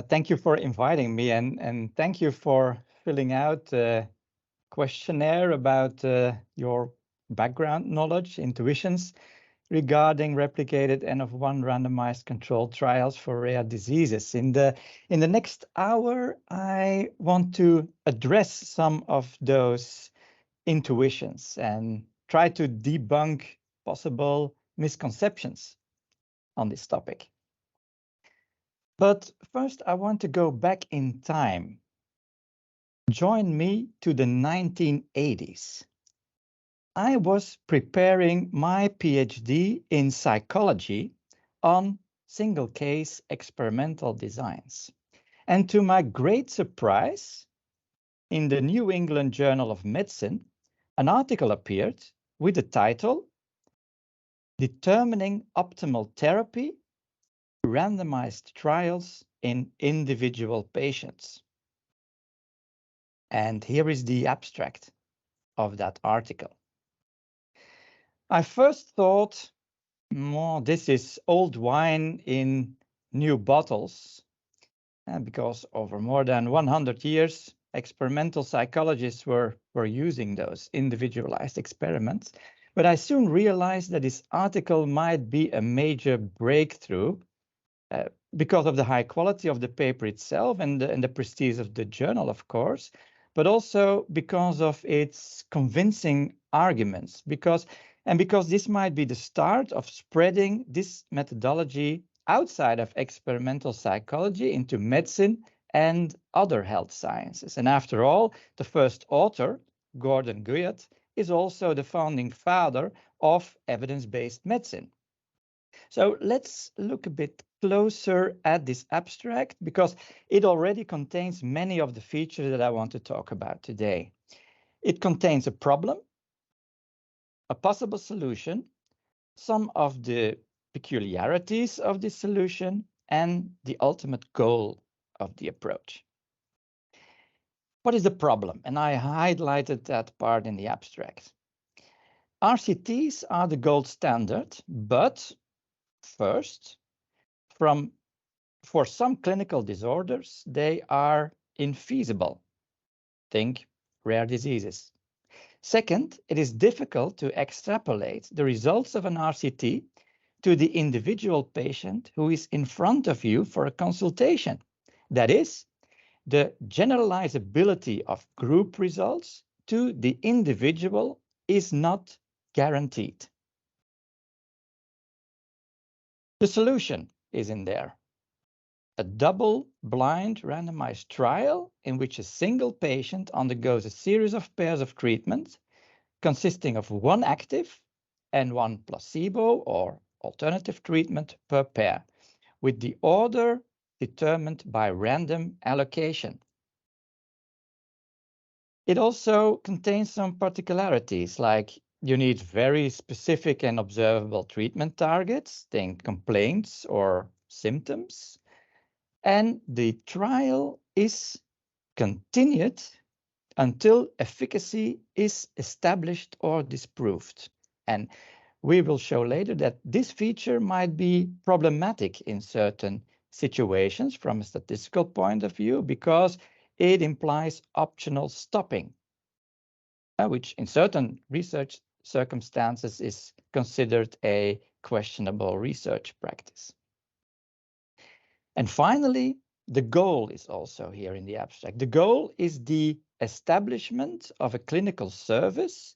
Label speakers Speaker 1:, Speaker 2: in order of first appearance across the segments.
Speaker 1: Thank you for inviting me, and thank you for filling out the questionnaire about your background knowledge, intuitions regarding replicated N of 1 randomized controlled trials for rare diseases. In the next hour, I want to address some of those intuitions and try to debunk possible misconceptions on this topic. But first, I want to go back in time. Join me to the 1980s. I was preparing my PhD in psychology on single case experimental designs. And to my great surprise, in the New England Journal of Medicine, an article appeared with the title, Determining Optimal Therapy, Randomized Trials in Individual Patients. And here is the abstract of that article. I first thought, this is old wine in new bottles, because over more than 100 years, experimental psychologists were using those individualized experiments. But I soon realized that this article might be a major breakthrough because of the high quality of the paper itself and the prestige of the journal, of course, but also because of its convincing arguments, because this might be the start of spreading this methodology outside of experimental psychology into medicine and other health sciences. And after all, the first author, Gordon Guyatt, is also the founding father of evidence-based medicine. So let's look a bit closer at this abstract because it already contains many of the features that I want to talk about today. It contains a problem, a possible solution, some of the peculiarities of this solution, and the ultimate goal of the approach. What is the problem? And I highlighted that part in the abstract. RCTs are the gold standard, but first, for some clinical disorders, they are infeasible. Think rare diseases. Second, it is difficult to extrapolate the results of an RCT to the individual patient who is in front of you for a consultation. That is, the generalizability of group results to the individual is not guaranteed. The solution is in there. A double-blind randomized trial in which a single patient undergoes a series of pairs of treatments consisting of one active and one placebo or alternative treatment per pair, with the order determined by random allocation. It also contains some particularities, like you need very specific and observable treatment targets, think complaints or symptoms, and the trial is continued until efficacy is established or disproved. And we will show later that this feature might be problematic in certain situations from a statistical point of view because it implies optional stopping, which in certain research circumstances is considered a questionable research practice. And finally, the goal is also here in the abstract. The goal is the establishment of a clinical service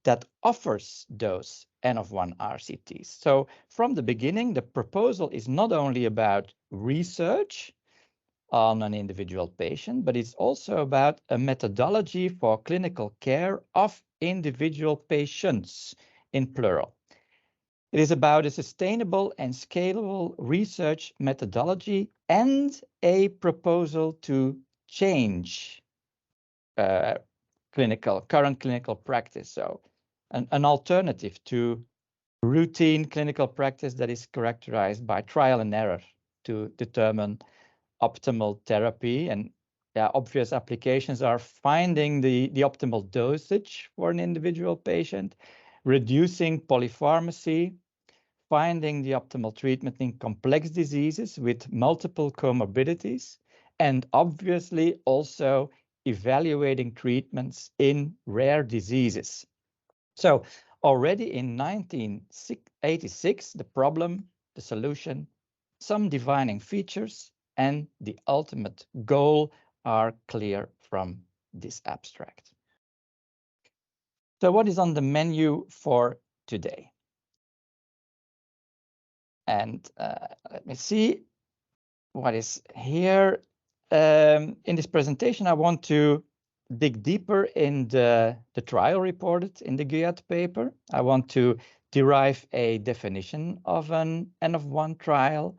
Speaker 1: that offers those N of 1 RCTs. So from the beginning, the proposal is not only about research on an individual patient, but it's also about a methodology for clinical care of individual patients in plural. It is about a sustainable and scalable research methodology and a proposal to change current clinical practice. So an alternative to routine clinical practice that is characterized by trial and error to determine optimal therapy. And obvious applications are finding the optimal dosage for an individual patient, reducing polypharmacy, finding the optimal treatment in complex diseases with multiple comorbidities, and obviously also evaluating treatments in rare diseases. So already in 1986, the problem, the solution, some defining features, and the ultimate goal are clear from this abstract. So what is on the menu for today? And let me see what is here. In this presentation, I want to dig deeper in the trial reported in the GUIAT paper. I want to derive a definition of an N of 1 trial,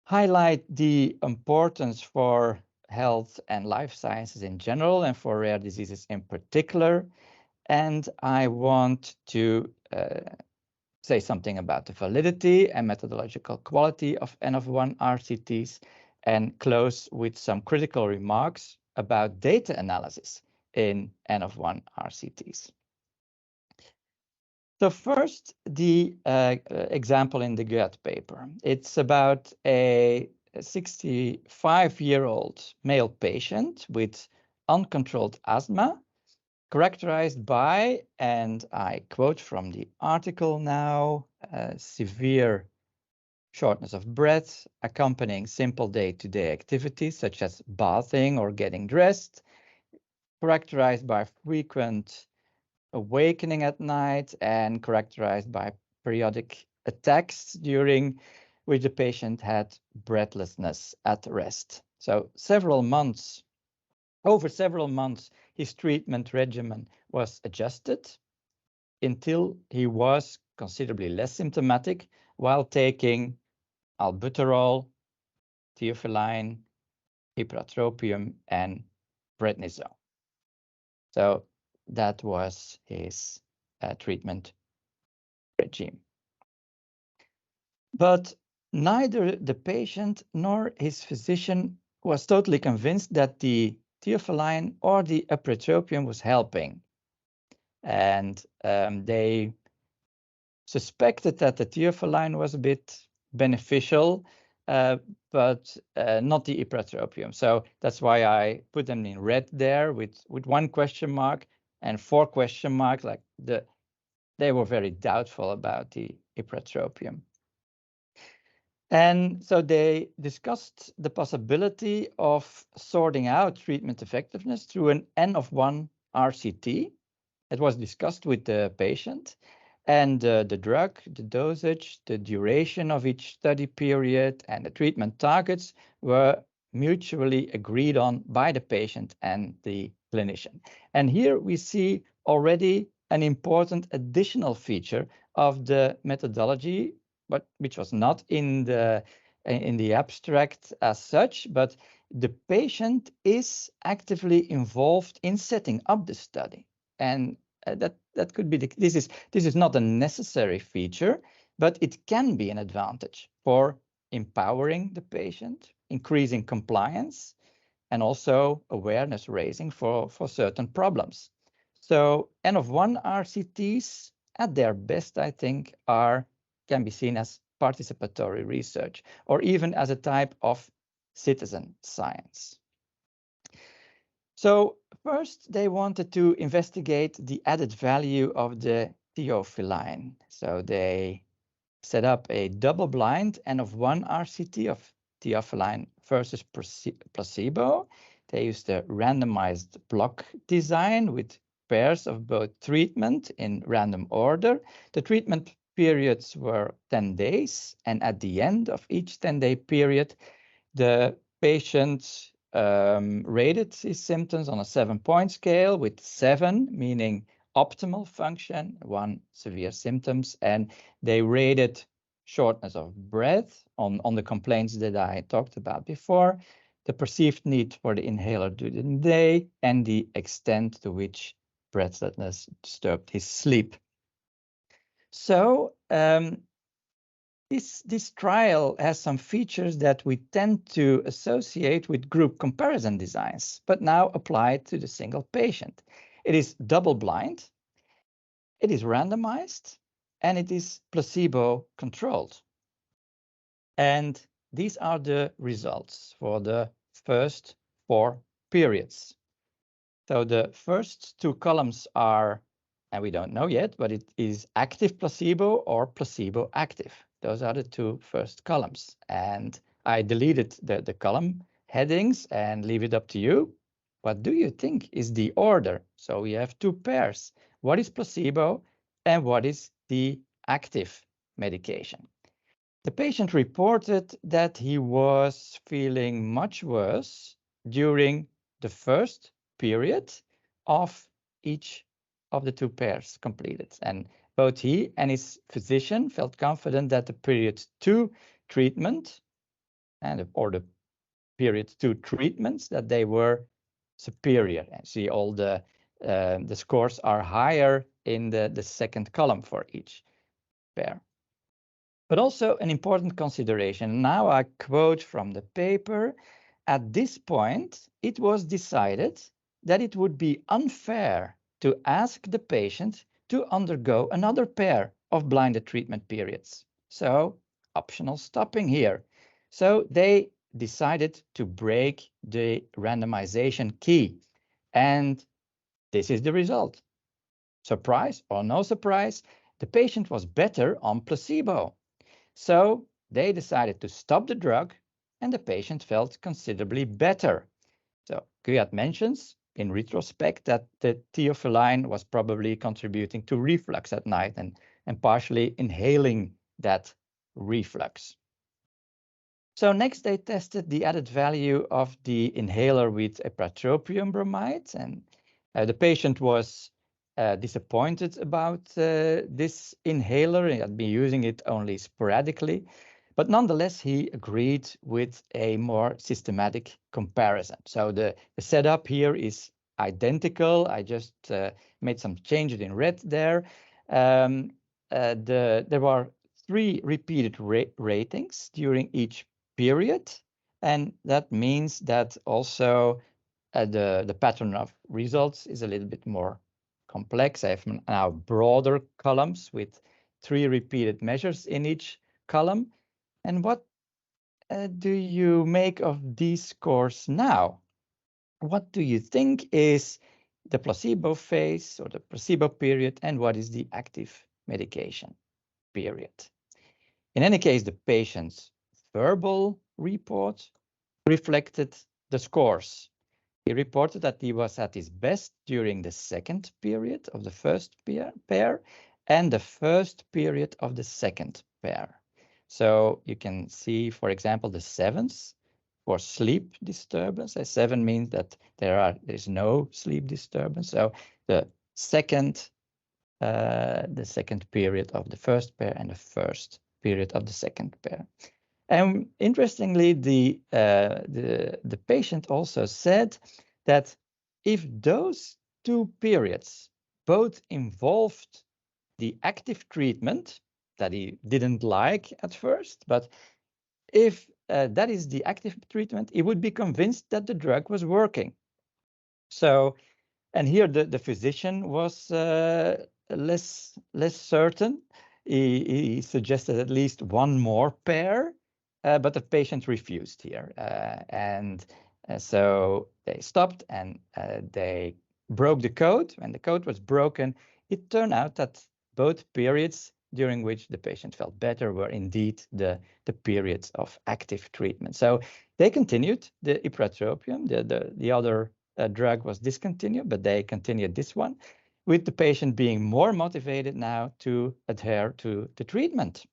Speaker 1: highlight the importance for health and life sciences in general and for rare diseases in particular. And I want to say something about the validity and methodological quality of N of 1 RCTs, and close with some critical remarks about data analysis in N of 1 RCTs. So first, the example in the GUIAT paper. It's about a 65-year-old male patient with uncontrolled asthma, characterized by, and I quote from the article now, severe shortness of breath, accompanying simple day-to-day activities such as bathing or getting dressed, characterized by frequent awakening at night, and characterized by periodic attacks during which the patient had breathlessness at rest. So over several months, his treatment regimen was adjusted until he was considerably less symptomatic while taking albuterol, theophylline, ipratropium, and prednisone. So that was his treatment regime. But neither the patient nor his physician was totally convinced that the theophylline or the ipratropium was helping. And they suspected that the theophylline was a bit beneficial, but not the ipratropium. So that's why I put them in red there with 1 question mark and 4 question marks. Like they were very doubtful about the ipratropium. And so they discussed the possibility of sorting out treatment effectiveness through an N of 1 RCT. It was discussed with the patient, and the drug, the dosage, the duration of each study period, and the treatment targets were mutually agreed on by the patient and the clinician. And here we see already an important additional feature of the methodology, but which was not in the abstract as such, but the patient is actively involved in setting up the study. And that could be this is not a necessary feature, but it can be an advantage for empowering the patient, increasing compliance, and also awareness raising for certain problems. So N of 1 RCTs at their best, I think, can be seen as participatory research, or even as a type of citizen science. So first, they wanted to investigate the added value of the theophylline. So they set up a double-blind N of 1 RCT of theophylline versus placebo. They used a randomized block design with pairs of both treatment in random order. The treatment periods were 10 days, and at the end of each 10-day period, the patient rated his symptoms on a 7-point scale, with 7 meaning optimal function, 1 severe symptoms, and they rated shortness of breath on the complaints that I talked about before, the perceived need for the inhaler during the day, and the extent to which breathlessness disturbed his sleep. So this trial has some features that we tend to associate with group comparison designs, but now applied to the single patient. It is double-blind, it is randomized, and it is placebo-controlled. And these are the results for the first 4 periods. So the first 2 columns are, and we don't know yet, but it is active placebo or placebo active. Those are the 2 first columns. And I deleted the column headings and leave it up to you. What do you think is the order? So we have 2 pairs. What is placebo and what is the active medication? The patient reported that he was feeling much worse during the first period of each of the 2 pairs completed. And both he and his physician felt confident that the period 2 treatment or the period 2 treatments, that they were superior. And see, all the scores are higher in the second column for each pair. But also an important consideration. Now I quote from the paper. At this point, it was decided that it would be unfair to ask the patient to undergo another pair of blinded treatment periods. So optional stopping here. So they decided to break the randomization key. And this is the result. Surprise or no surprise, the patient was better on placebo. So they decided to stop the drug, and the patient felt considerably better. So Kuyat mentions in retrospect that the theophylline was probably contributing to reflux at night and partially inhaling that reflux. So next they tested the added value of the inhaler with ipratropium bromide, and the patient was disappointed about this inhaler. He had been using it only sporadically, but nonetheless he agreed with a more systematic comparison. So the setup here is identical. I just made some changes in red there. There were 3 repeated ratings during each period, and that means that also the pattern of results is a little bit more complex. I have now broader columns with 3 repeated measures in each column. And what do you make of these scores now? What do you think is the placebo phase or the placebo period, and what is the active medication period? In any case, the patient's verbal report reflected the scores. He reported that he was at his best during the second period of the first pair and the first period of the second pair. So you can see, for example, the sevens for sleep disturbance. A 7 means that there is no sleep disturbance. So the second period of the first pair and the first period of the second pair. And interestingly, the patient also said that if those 2 periods both involved the active treatment that he didn't like at first, but if that is the active treatment, he would be convinced that the drug was working. So, and here the physician was less certain. He suggested at least 1 more pair, but the patient refused here. So they stopped and they broke the code. When the code was broken, it turned out that both periods during which the patient felt better were indeed the periods of active treatment. So they continued the ipratropium. The other drug was discontinued, but they continued this one, with the patient being more motivated now to adhere to the treatment.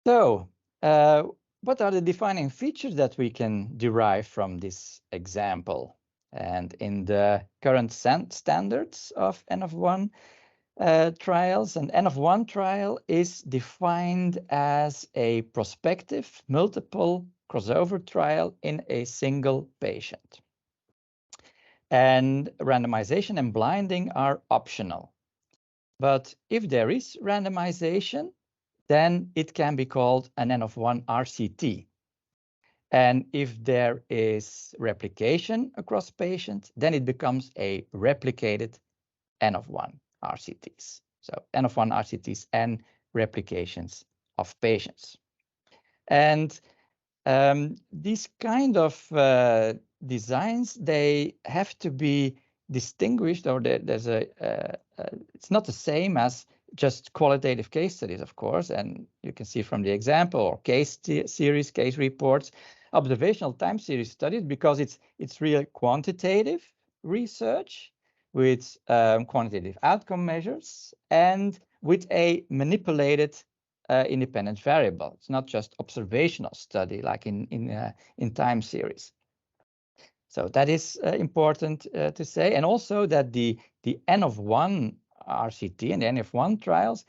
Speaker 1: So, what are the defining features that we can derive from this example? And in the current standards of N of 1 trials, an N of 1 trial is defined as a prospective multiple crossover trial in a single patient. And randomization and blinding are optional. But if there is randomization, then it can be called an N of 1 RCT. And if there is replication across patients, then it becomes a replicated N of 1 RCTs. So N of 1 RCTs and replications of patients. And these kind of designs, they have to be distinguished, or there's it's not the same as just qualitative case studies, of course, and you can see from the example, or case series, case reports, observational time series studies, because it's real quantitative research with quantitative outcome measures and with a manipulated independent variable. It's not just observational study like in time series. So that is important to say, and also that the N of 1 RCT and the N of 1 trials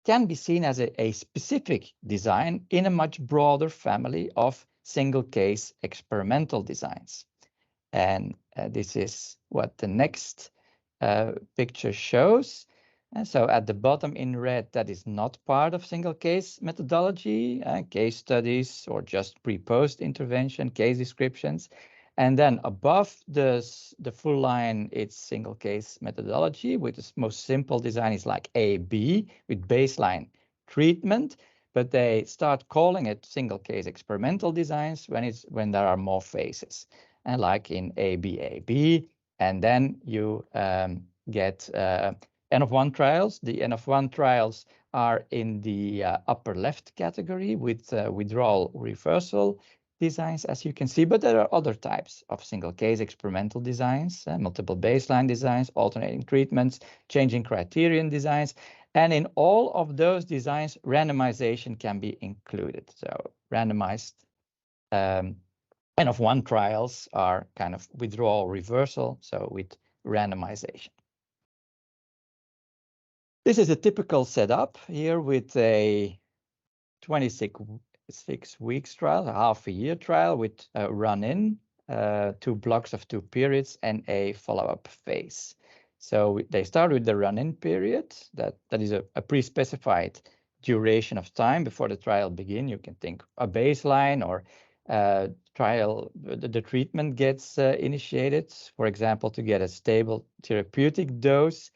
Speaker 1: can be seen as a specific design in a much broader family of single case experimental designs. And this is what the next picture shows. And so at the bottom in red, that is not part of single case methodology, case studies, or just pre-post intervention, case descriptions. And then above the full line, it's single case methodology, with the most simple design is like AB with baseline treatment, but they start calling it single case experimental designs when there are more phases, and like in ABAB, and then you get N of 1 trials. The N of 1 trials are in the upper left category with withdrawal reversal designs, as you can see, but there are other types of single case experimental designs, multiple baseline designs, alternating treatments, changing criterion designs. And in all of those designs, randomization can be included. So randomized N of 1 trials are kind of withdrawal reversal, so with randomization. This is a typical setup here with a 26 weeks trial, a half a year trial with a run-in, 2 blocks of 2 periods, and a follow-up phase. So they start with the run-in period. That is a pre-specified duration of time before the trial begins. You can think a baseline or trial, the treatment gets initiated, for example, to get a stable therapeutic dose.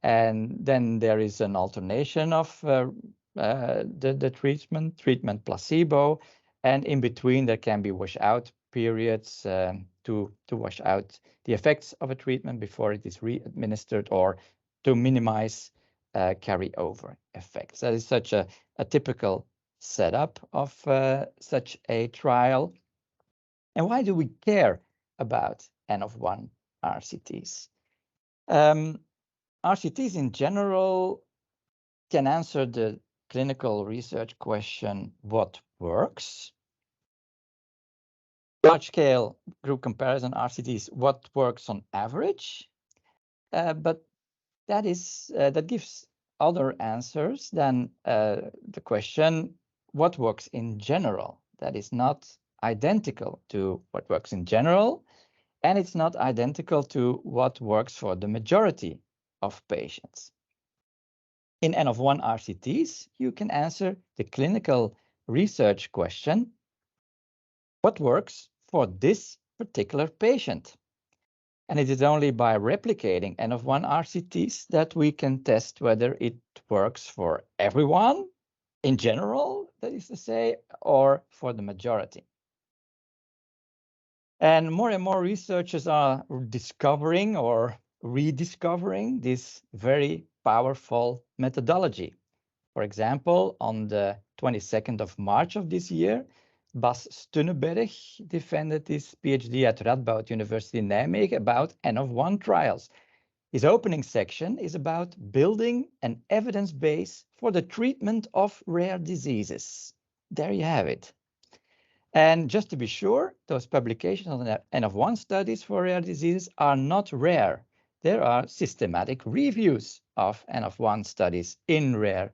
Speaker 1: And then there is an alternation of the treatment placebo, and in between there can be washout periods to wash out the effects of a treatment before it is re-administered, or to minimize carryover effects. That is such a typical setup of such a trial. And why do we care about N of 1 RCTs? RCTs in general can answer the clinical research question, what works? Large-scale group comparison RCTs, what works on average? But that gives other answers than the question, what works in general? That is not identical to what works in general, and it's not identical to what works for the majority of patients. In N of 1 RCTs, you can answer the clinical research question, what works for this particular patient? And it is only by replicating N of 1 RCTs that we can test whether it works for everyone in general, that is to say, or for the majority. And more researchers are discovering or rediscovering this very powerful methodology. For example, on the 22nd of March of this year, Bas Stunneberg defended his PhD at Radboud University in Nijmegen about N of 1 trials. His opening section is about building an evidence base for the treatment of rare diseases. There you have it. And just to be sure, those publications on the N of 1 studies for rare diseases are not rare. There are systematic reviews of N of 1 studies in rare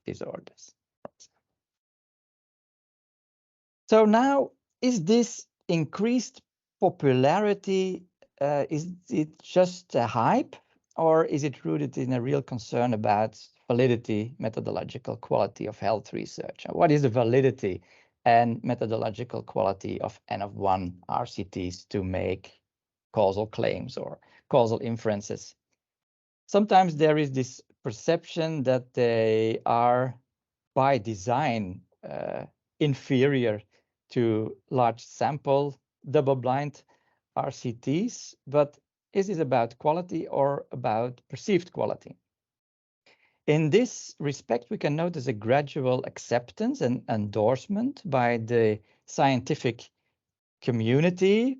Speaker 1: disorders. So now, is this increased popularity, is it just a hype, or is it rooted in a real concern about validity, methodological quality of health research? What is the validity and methodological quality of N of 1 RCTs to make causal claims or causal inferences? Sometimes there is this perception that they are by design inferior to large sample double-blind RCTs, but is it about quality or about perceived quality? In this respect, we can notice a gradual acceptance and endorsement by the scientific community,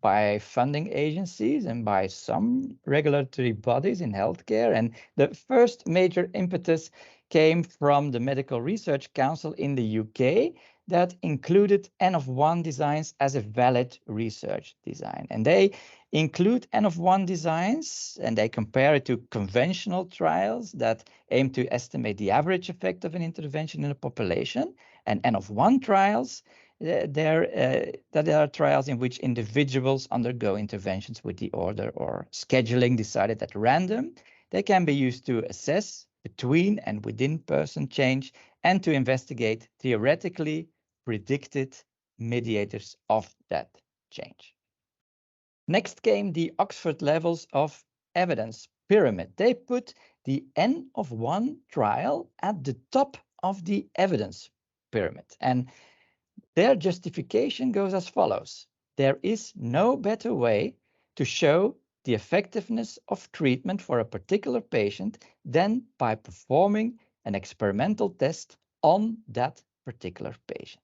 Speaker 1: by funding agencies, and by some regulatory bodies in healthcare. And the first major impetus came from the Medical Research Council in the UK that included N of 1 designs as a valid research design. And they include N of 1 designs, and they compare it to conventional trials that aim to estimate the average effect of an intervention in a population. And N of 1 trials, there are trials in which individuals undergo interventions with the order or scheduling decided at random. They can be used to assess between and within person change and to investigate theoretically predicted mediators of that change. Next came the Oxford Levels of Evidence pyramid. They put the N of 1 trial at the top of the evidence pyramid. And their justification goes as follows. There is no better way to show the effectiveness of treatment for a particular patient than by performing an experimental test on that particular patient.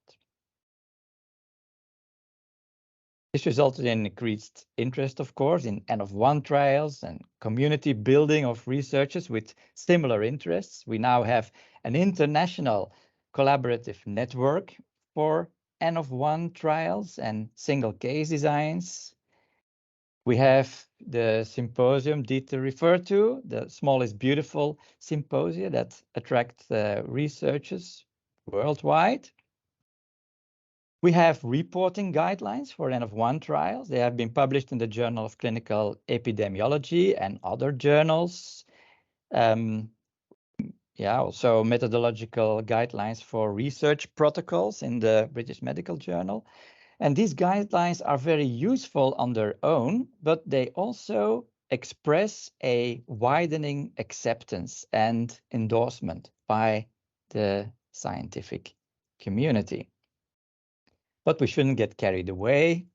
Speaker 1: This resulted in increased interest, of course, in N of 1 trials and community building of researchers with similar interests. We now have an international collaborative network for N of 1 trials and single case designs. We have the symposium Dieter referred to, the Small is Beautiful symposia that attract researchers worldwide. We have reporting guidelines for N of 1 trials. They have been published in the Journal of Clinical Epidemiology and other journals. Also methodological guidelines for research protocols in the British Medical Journal. And these guidelines are very useful on their own, but they also express a widening acceptance and endorsement by the scientific community. But we shouldn't get carried away.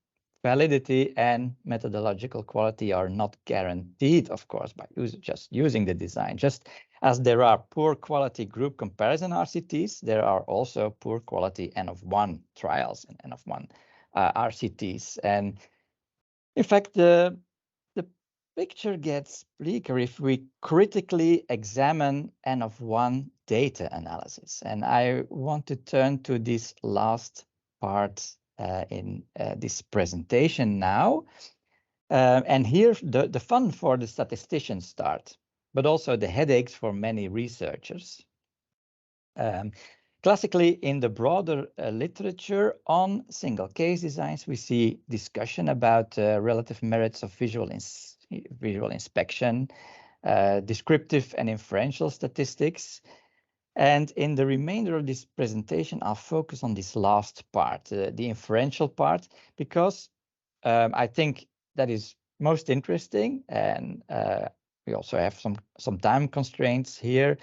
Speaker 1: Validity and methodological quality are not guaranteed, of course, by just using the design. Just as there are poor quality group comparison RCTs, there are also poor quality N of 1 trials and N of 1 RCTs. And in fact, the picture gets bleaker if we critically examine N of 1 data analysis. And I want to turn to this last part in this presentation now. And here the fun for the statisticians start, but also the headaches for many researchers. Classically, in the broader literature on single case designs, we see discussion about relative merits of visual inspection, descriptive and inferential statistics. And in the remainder of this presentation, I'll focus on this last part, the inferential part, because I think that is most interesting. And we also have some time constraints here.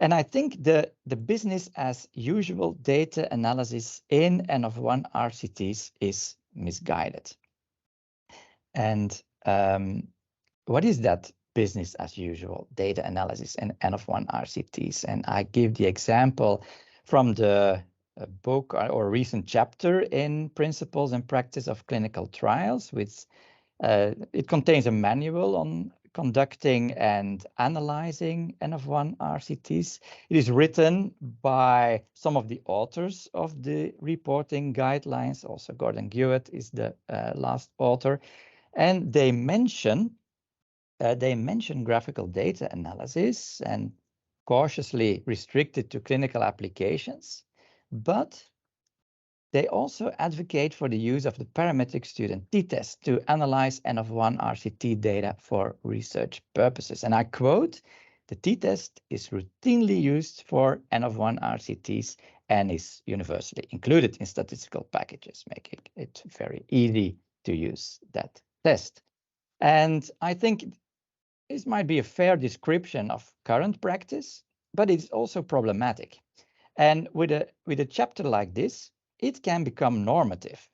Speaker 1: And I think the business as usual data analysis in N of 1 RCTs is misguided. And what is that business as usual data analysis in N of 1 RCTs? And I give the example from the book or recent chapter in Principles and Practice of Clinical Trials, which it contains a manual on conducting and analyzing N of 1 RCTs. It is written by some of the authors of the reporting guidelines. Also, Gordon Hewitt is the last author. And they mention graphical data analysis and cautiously restricted to clinical applications, but they also advocate for the use of the parametric student t-test to analyze N of 1 RCT data for research purposes. And I quote, "The t-test is routinely used for N of 1 RCTs and is universally included in statistical packages, making it very easy to use that test." And I think this might be a fair description of current practice, but it's also problematic. And with a chapter like this, it can become normative.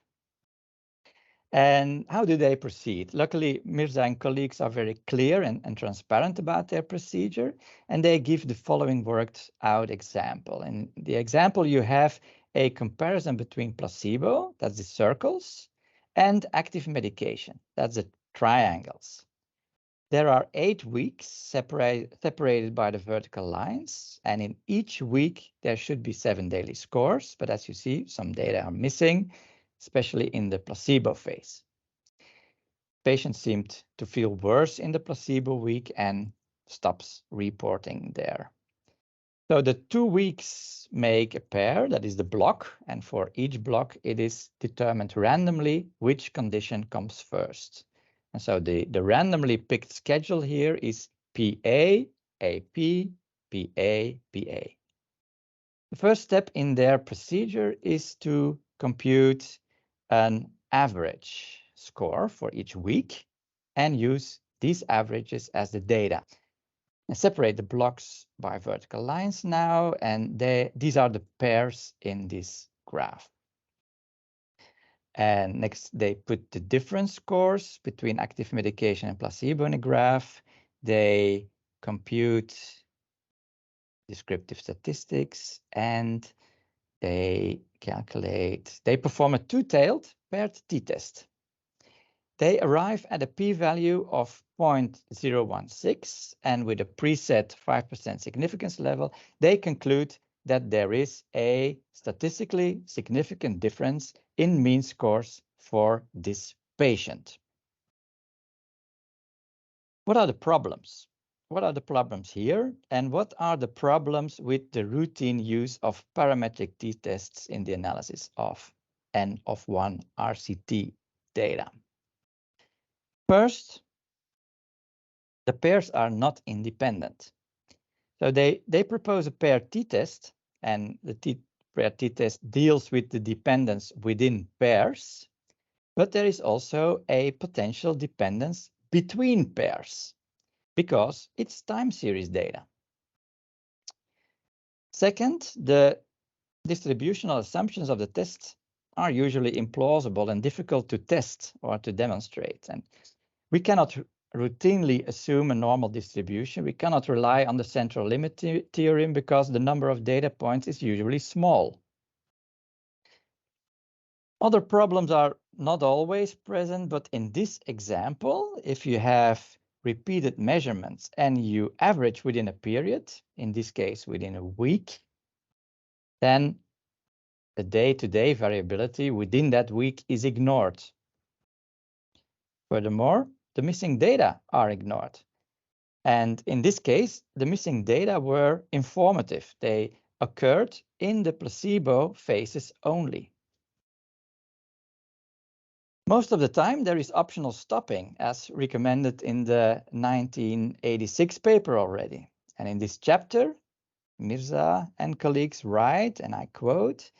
Speaker 1: And how do they proceed? Luckily, Mirza and colleagues are very clear and transparent about their procedure, and they give the following worked out example. In the example, you have a comparison between placebo, that's the circles, and active medication, that's the triangles. There are 8 weeks separated by the vertical lines, and in each week there should be 7 daily scores, but as you see, some data are missing, especially in the placebo phase. Patients seemed to feel worse in the placebo week and stops reporting there. So the 2 weeks make a pair, that is the block, and for each block it is determined randomly which condition comes first. And so the randomly picked schedule here is PA, AP, PA, PA. The first step in their procedure is to compute an average score for each week and use these averages as the data. And separate the blocks by vertical lines now, and these are the pairs in this graph. And next, they put the difference scores between active medication and placebo in a graph. They compute descriptive statistics, and they perform a two-tailed paired t-test. They arrive at a p-value of 0.016, and with a preset 5% significance level, they conclude that there is a statistically significant difference in mean scores for this patient. What are the problems? What are the problems here? And what are the problems with the routine use of parametric t-tests in the analysis of N of 1 RCT data? First, the pairs are not independent. So they propose a paired t-test, and the paired t-test deals with the dependence within pairs, but there is also a potential dependence between pairs because it's time series data. Second, the distributional assumptions of the test are usually implausible and difficult to test or to demonstrate. And we cannot routinely assume a normal distribution. We cannot rely on the central limit theorem because the number of data points is usually small. Other problems are not always present, but in this example, if you have repeated measurements and you average within a period, in this case within a week, then the day-to-day variability within that week is ignored. Furthermore, the missing data are ignored. And in this case, the missing data were informative. They occurred in the placebo phases only. Most of the time, there is optional stopping, as recommended in the 1986 paper already. And in this chapter, Mirza and colleagues write, and I quote,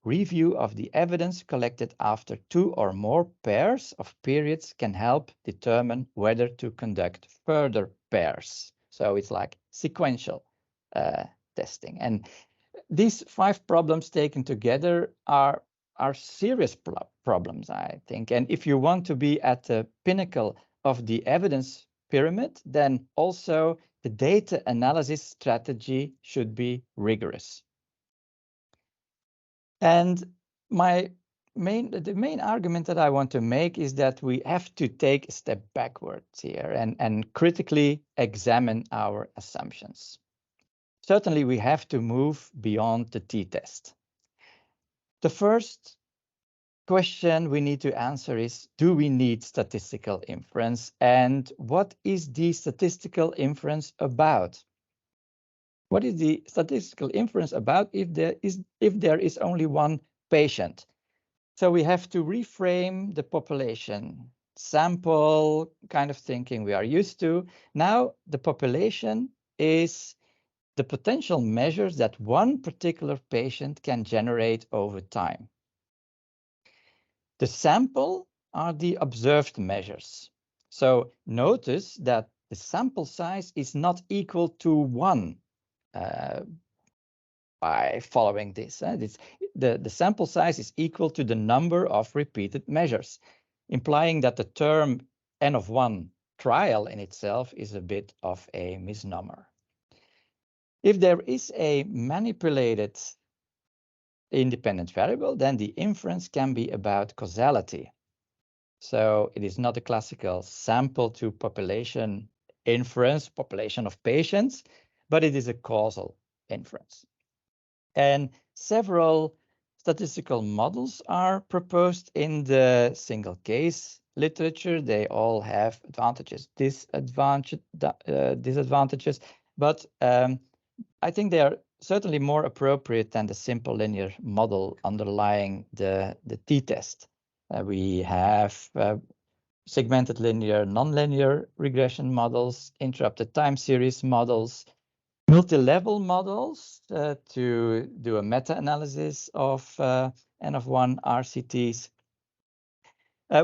Speaker 1: "Review of the evidence collected after 2 or more pairs of periods can help determine whether to conduct further pairs." So it's like sequential testing. And these 5 problems taken together are serious problems, I think. And if you want to be at the pinnacle of the evidence pyramid, then also the data analysis strategy should be rigorous. And the main argument that I want to make is that we have to take a step backwards here and critically examine our assumptions. Certainly, we have to move beyond the t-test. The first question we need to answer is, do we need statistical inference? And what is the statistical inference about? What is the statistical inference about if there is only one patient? So we have to reframe the population sample kind of thinking we are used to. Now the population is the potential measures that one particular patient can generate over time. The sample are the observed measures. So notice that the sample size is not equal to 1 by following this. The sample size is equal to the number of repeated measures, implying that the term N of 1 trial in itself is a bit of a misnomer. If there is a manipulated independent variable, then the inference can be about causality. So it is not a classical sample to population inference, population of patients, but it is a causal inference. And several statistical models are proposed in the single case literature. They all have advantages, disadvantages, but I think they are certainly more appropriate than the simple linear model underlying the t-test. We have segmented linear, nonlinear regression models, interrupted time series models, multi-level models to do a meta-analysis of N of 1 RCTs.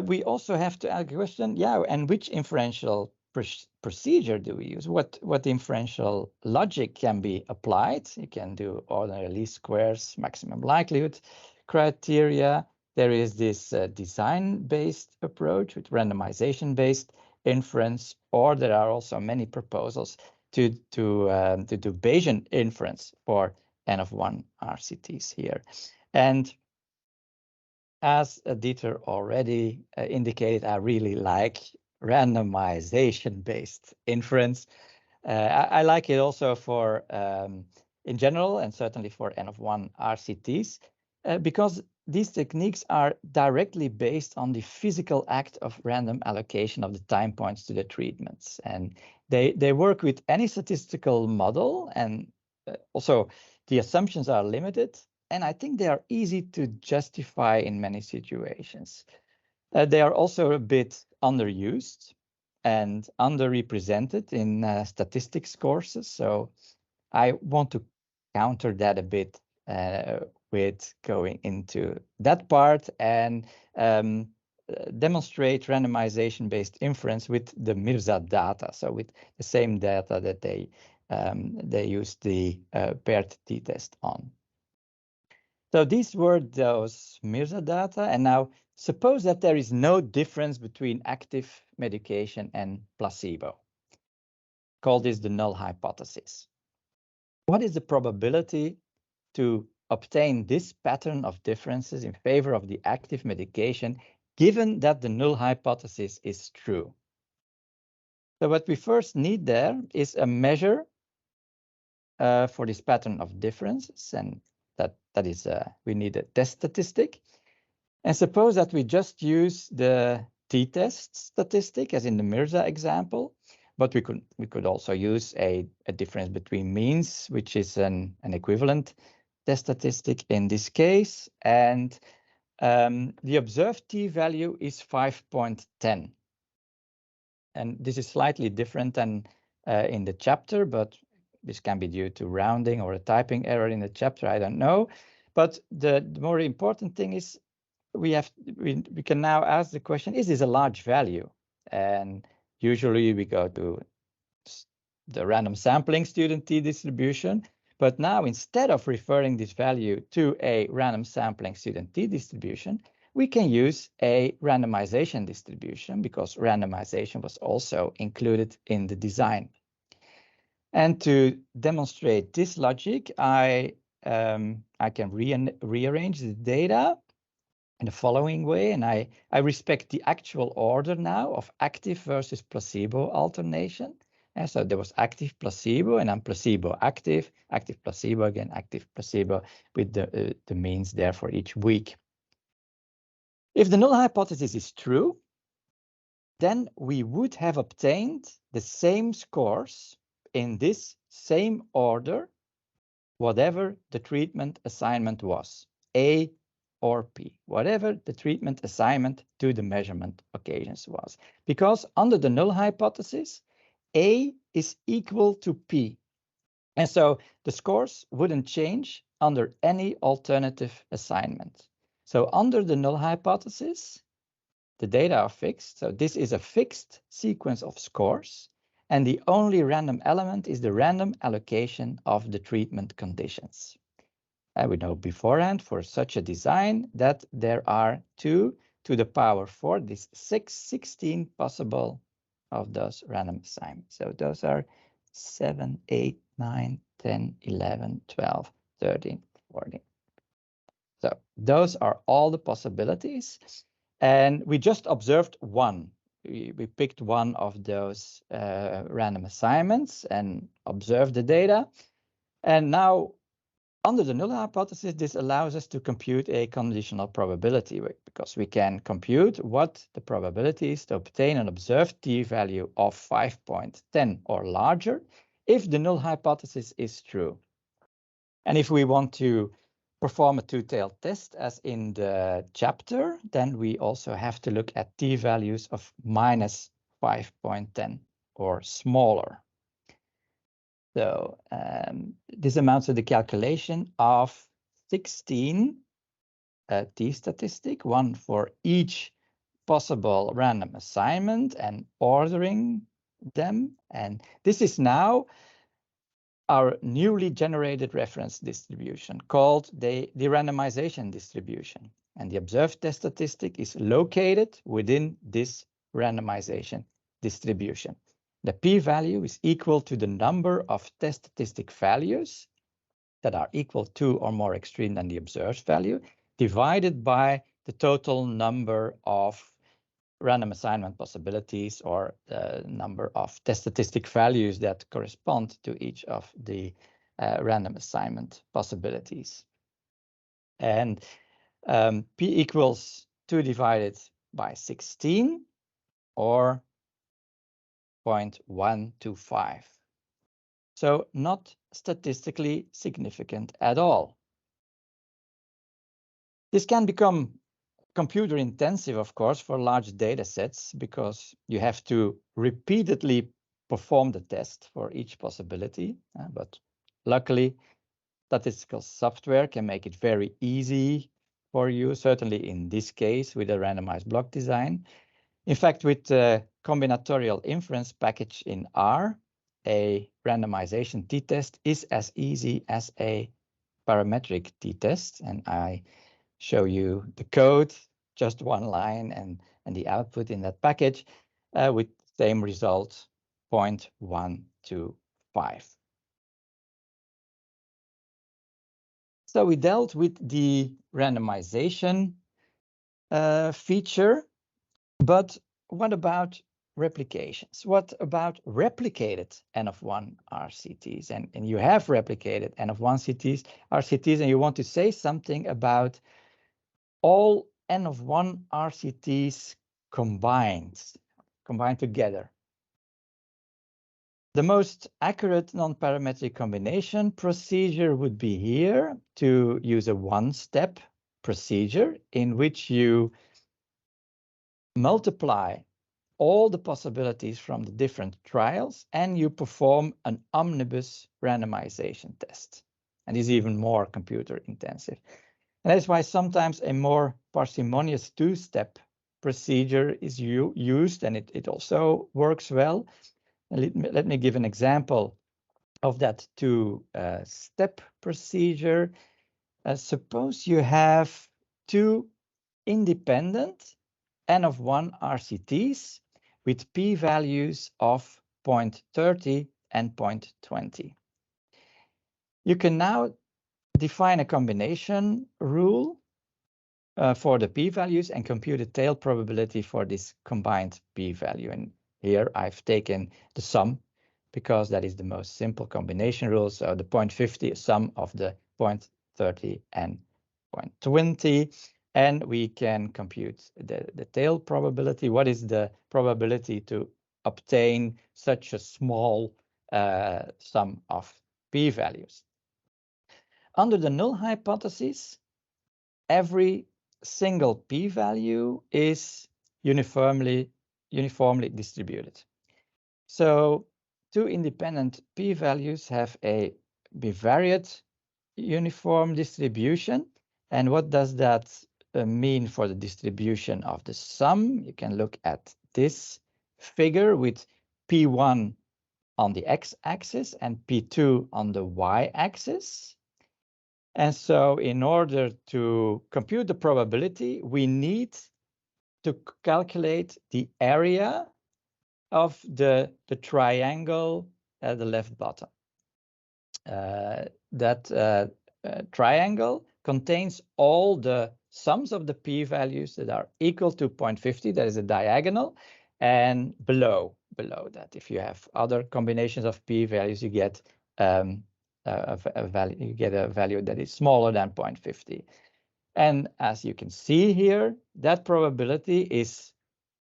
Speaker 1: We also have to ask a question, and which inferential procedure do we use? What inferential logic can be applied? You can do ordinary least squares, maximum likelihood criteria. There is this design-based approach with randomization-based inference, or there are also many proposals to do Bayesian inference for N of 1 RCTs here. And as Dieter already indicated, I really like randomization-based inference. I like it also for, in general, and certainly for N of 1 RCTs, because these techniques are directly based on the physical act of random allocation of the time points to the treatments. And they work with any statistical model, and also the assumptions are limited. And I think they are easy to justify in many situations. They are also a bit underused and underrepresented in statistics courses. So I want to counter that a bit with going into that part and demonstrate randomization-based inference with the Mirza data. So with the same data that they used the paired t-test on. So these were those Mirza data. And now suppose that there is no difference between active medication and placebo. Call this the null hypothesis. What is the probability to obtain this pattern of differences in favor of the active medication, given that the null hypothesis is true? So what we first need there is a measure for this pattern of differences, and that is we need a test statistic. And suppose that we just use the t-test statistic as in the Mirza example, but we could also use a difference between means, which is an equivalent test statistic in this case. And the observed t-value is 5.10. And this is slightly different than in the chapter, but this can be due to rounding or a typing error in the chapter, I don't know. But the more important thing is we can now ask the question, is this a large value? And usually we go to the random sampling student t-distribution. But now instead of referring this value to a random sampling student t-distribution, we can use a randomization distribution because randomization was also included in the design. And to demonstrate this logic, I can rearrange the data in the following way, and I respect the actual order now of active versus placebo alternation. And so there was active placebo, and then placebo active placebo again, active placebo with the means there for each week. If the null hypothesis is true, then we would have obtained the same scores in this same order, whatever the treatment assignment was, A or P, whatever the treatment assignment to the measurement occasions was. Because under the null hypothesis, A is equal to P. And so the scores wouldn't change under any alternative assignment. So under the null hypothesis, the data are fixed. So this is a fixed sequence of scores. and the only random element is the random allocation of the treatment conditions. We know beforehand for such a design that there are 2 to the power 4, this 16 possible of those random assignments. So those are 7, 8, 9, 10, 11, 12, 13, 14. So those are all the possibilities. And we just observed one. We picked one of those random assignments and observed the data. And now, under the null hypothesis, this allows us to compute a conditional probability because we can compute what the probability is to obtain an observed t-value of 5.10 or larger if the null hypothesis is true. And if we want to perform a two-tailed test, as in the chapter, then we also have to look at t-values of minus 5.10 or smaller. So this amounts to the calculation of 16 t-statistic, one for each possible random assignment and ordering them. And this is now our newly generated reference distribution called the randomization distribution. And the observed test statistic is located within this randomization distribution. The p-value is equal to the number of test statistic values that are equal to or more extreme than the observed value, divided by the total number of random assignment possibilities or the number of test statistic values that correspond to each of the random assignment possibilities. And p equals 2 divided by 16 or 0.125. So not statistically significant at all. This can become computer intensive, of course, for large data sets because you have to repeatedly perform the test for each possibility. But luckily, statistical software can make it very easy for you, certainly in this case with a randomized block design. In fact, with the combinatorial inference package in R, a randomization t-test is as easy as a parametric t-test. And I show you the code, just one line, and the output in that package with the same result, 0.125. So we dealt with the randomization feature, but what about replications? What about replicated N of 1 RCTs? And you have replicated N of 1 RCTs, and you want to say something about all N of 1 RCTs combined together. The most accurate non-parametric combination procedure would be here to use a one-step procedure in which you multiply all the possibilities from the different trials and you perform an omnibus randomization test. And is even more computer intensive. And that's why sometimes a more parsimonious two-step procedure is used, and it also works well. Let me give an example of that two-step procedure. Suppose you have two independent N of 1 RCTs with p-values of 0.30 and 0.20. You can now define a combination rule for the p-values and compute a tail probability for this combined p-value. And here I've taken the sum because that is the most simple combination rule. So the 0.50 sum of the 0.30 and 0.20. And we can compute the tail probability. What is the probability to obtain such a small sum of p-values? Under the null hypothesis, every single p-value is uniformly distributed. So two independent p-values have a bivariate uniform distribution. And what does that mean for the distribution of the sum? You can look at this figure with p1 on the x-axis and P2 on the y-axis. And so in order to compute the probability, we need to calculate the area of the triangle at the left bottom. That triangle contains all the sums of the p-values that are equal to 0.50, that is a diagonal, and below that, if you have other combinations of p-values, you get a value that is smaller than 0.50. And as you can see here, that probability is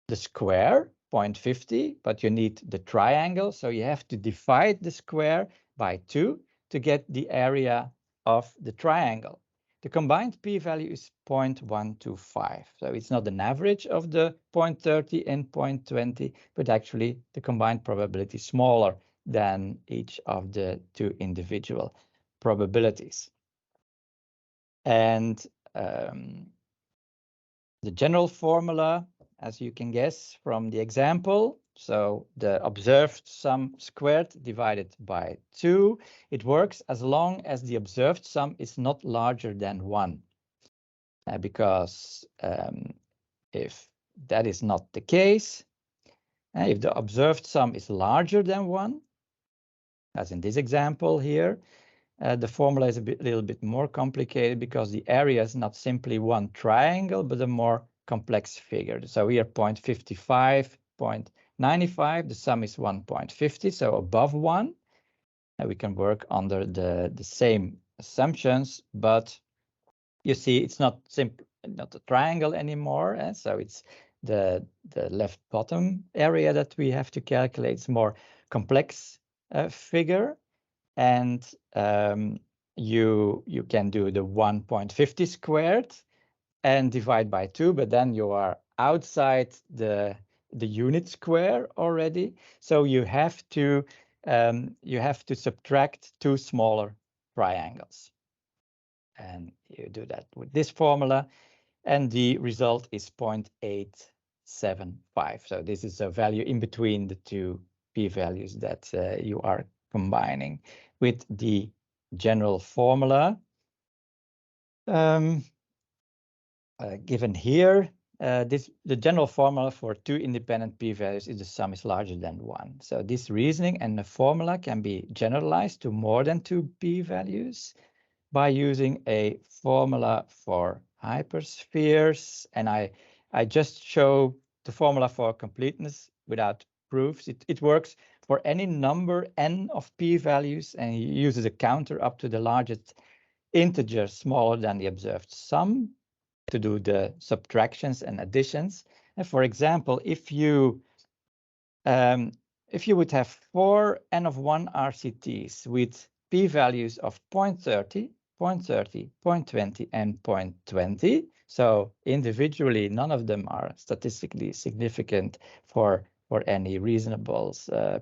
Speaker 1: the square, 0.50, but you need the triangle, so you have to divide the square by 2 to get the area of the triangle. The combined p-value is 0.125, so it's not an average of the 0.30 and 0.20, but actually the combined probability is smaller than each of the two individual probabilities. And the general formula, as you can guess from the example, so the observed sum squared divided by 2, it works as long as the observed sum is not larger than 1. Because if that is not the case, if the observed sum is larger than 1, as in this example here, the formula is a little bit more complicated because the area is not simply one triangle, but a more complex figure. So here 0.55, 0.95, the sum is 1.50, so above 1. And we can work under the same assumptions, but you see it's not a triangle anymore. And so it's the left bottom area that we have to calculate. It's more complex figure. And you can do the 1.50 squared and divide by 2, but then you are outside the unit square already. So you have to subtract 2 smaller triangles. And you do that with this formula, and the result is 0.875. So this is a value in between the two p-values that you are combining with the general formula given here. The general formula for 2 independent p-values is the sum is larger than 1. So this reasoning and the formula can be generalized to more than 2 p-values by using a formula for hyperspheres. And I just show the formula for completeness without proofs. It works for any number n of p-values, and it uses a counter up to the largest integer smaller than the observed sum to do the subtractions and additions. And for example, if you would have 4 n of 1 RCTs with p-values of 0.30, 0.30, 0.20, and 0.20, so individually none of them are statistically significant for any reasonable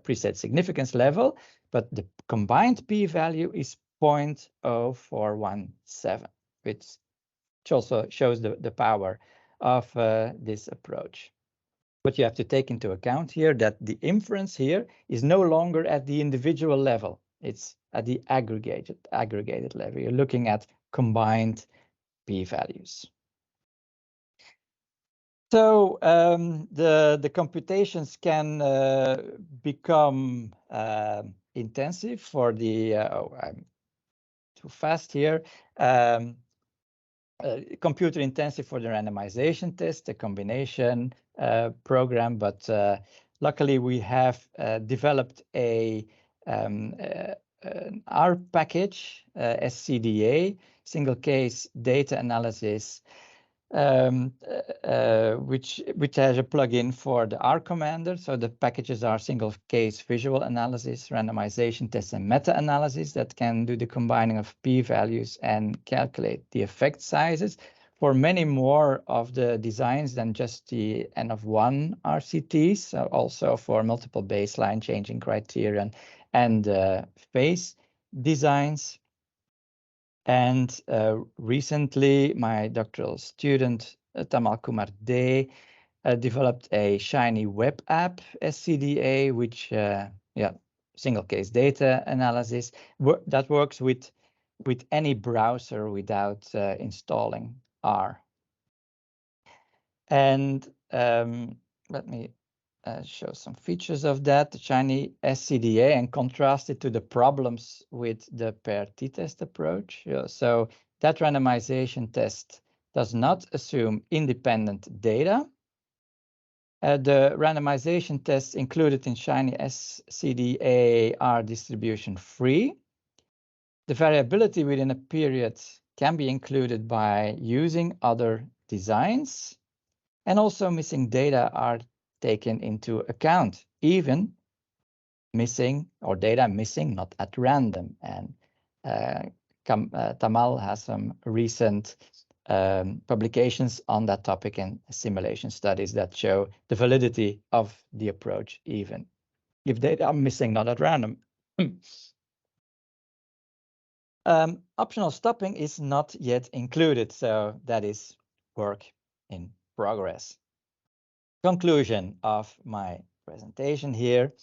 Speaker 1: preset significance level, but the combined p-value is 0.0417, which also shows the power of this approach. But you have to take into account here that the inference here is no longer at the individual level. It's at the aggregated level. You're looking at combined p-values. So the computations can become intensive for the, I'm too fast here. Computer intensive for the randomization test, the combination program, but luckily we have developed an R package, SCDA, single case data analysis, which has a plugin for the R commander. So the packages are single case visual analysis, randomization tests, and meta-analysis that can do the combining of p-values and calculate the effect sizes for many more of the designs than just the n of 1 RCTs, so also for multiple baseline changing criterion and phase designs. And recently, my doctoral student, Tamal Kumar De, developed a Shiny web app, SCDA, which single case data analysis that works with any browser without installing R. And let me show some features of that. The Chinese SCDA, and contrast it to the problems with the paired t-test approach. So that randomization test does not assume independent data. The randomization tests included in Shiny SCDA are distribution free. The variability within a period can be included by using other designs, and also missing data are taken into account, even missing or data missing not at random. And Tamal has some recent publications on that topic and simulation studies that show the validity of the approach, even if data are missing not at random. Optional stopping is not yet included, so that is work in progress. Conclusion of my presentation here.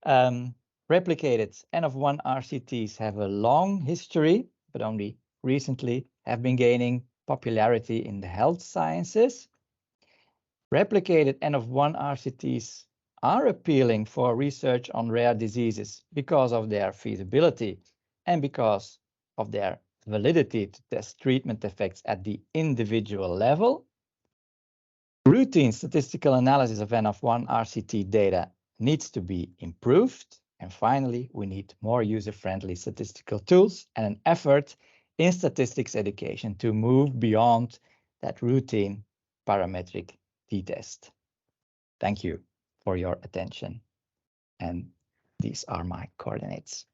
Speaker 1: Replicated N-of-1 RCTs have a long history, but only recently have been gaining popularity in the health sciences. Replicated N-of-1 RCTs are appealing for research on rare diseases because of their feasibility and because of their validity to test treatment effects at the individual level. Routine statistical analysis of N-of-1 RCT data needs to be improved. And finally, we need more user-friendly statistical tools and an effort in statistics education to move beyond that routine parametric t-test. Thank you for your attention. And these are my coordinates.